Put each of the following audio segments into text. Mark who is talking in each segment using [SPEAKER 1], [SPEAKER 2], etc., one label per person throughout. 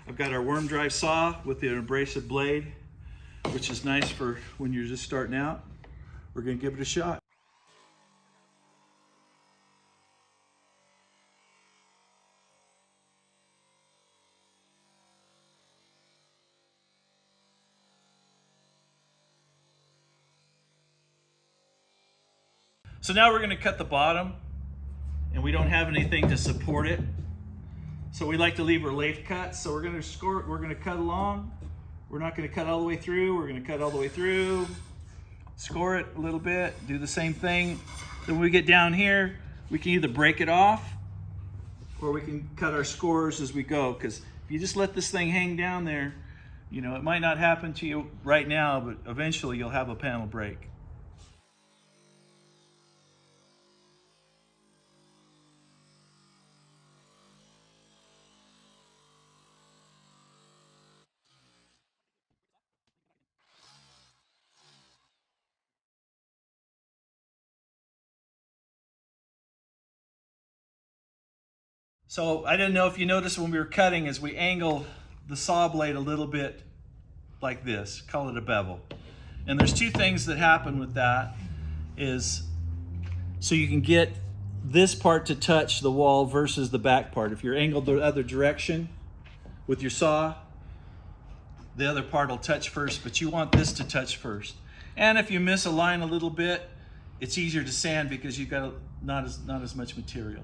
[SPEAKER 1] I've got our worm drive saw with the abrasive blade, which is nice for when you're just starting out. We're going to give it a shot. So now we're going to cut the bottom, and we don't have anything to support it. So we like to leave our lathe cuts. So we're going to cut along. We're not going to cut all the way through. We're going to cut all the way through, score it a little bit, do the same thing. Then when we get down here, we can either break it off or we can cut our scores as we go. Because if you just let this thing hang down there, you know, it might not happen to you right now, but eventually you'll have a panel break. So I didn't know if you noticed when we were cutting, as we angle the saw blade a little bit like this, call it a bevel. And there's two things that happen with that is, so you can get this part to touch the wall versus the back part. If you're angled the other direction with your saw, the other part will touch first, but you want this to touch first. And if you miss a line a little bit, it's easier to sand because you've got not as much material.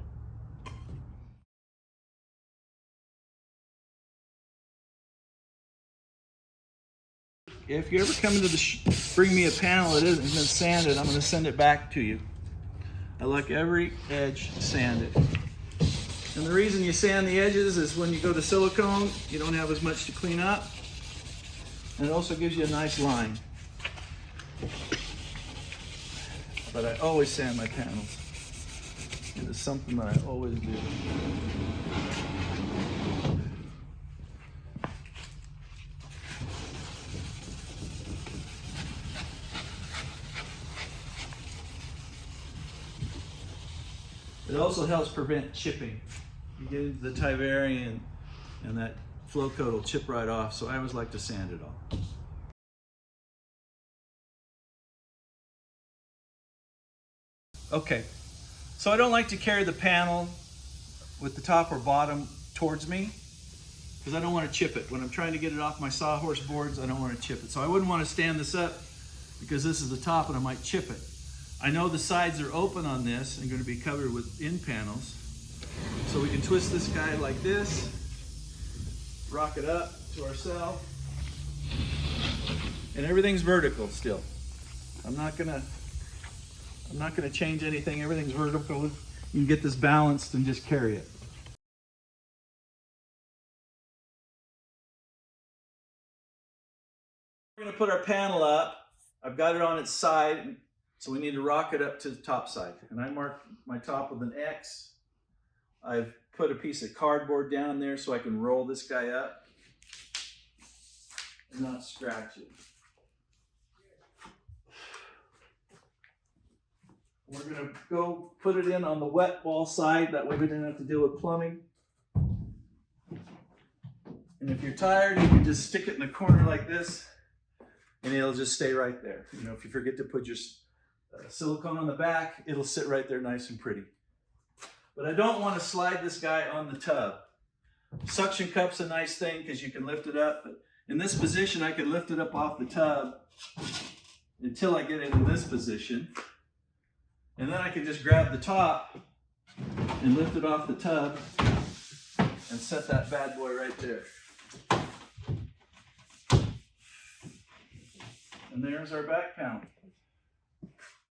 [SPEAKER 1] If you ever come into bring me a panel that isn't been sanded, I'm going to send it back to you. I like every edge sanded. And the reason you sand the edges is when you go to silicone, you don't have as much to clean up. And it also gives you a nice line. But I always sand my panels. It is something that I always do. It also helps prevent chipping. You get into the Tyvarian and that flow coat will chip right off, so I always like to sand it off. Okay, so I don't like to carry the panel with the top or bottom towards me because I don't want to chip it. When I'm trying to get it off my sawhorse boards, I don't want to chip it. So I wouldn't want to stand this up because this is the top and I might chip it. I know the sides are open on this and going to be covered with end panels. So we can twist this guy like this, rock it up to ourselves, and everything's vertical still. I'm not gonna change anything. Everything's vertical. You can get this balanced and just carry it. We're gonna put our panel up. I've got it on its side. So we need to rock it up to the top side. And I marked my top with an X. I've put a piece of cardboard down there so I can roll this guy up and not scratch it. We're gonna go put it in on the wet wall side. That way we don't have to deal with plumbing. And if you're tired, you can just stick it in the corner like this and it'll just stay right there. You know, if you forget to put your silicone on the back, it'll sit right there nice and pretty. But I don't want to slide this guy on the tub. Suction cup's a nice thing because you can lift it up. But in this position, I can lift it up off the tub until I get it in this position. And then I can just grab the top and lift it off the tub and set that bad boy right there. And there's our back panel.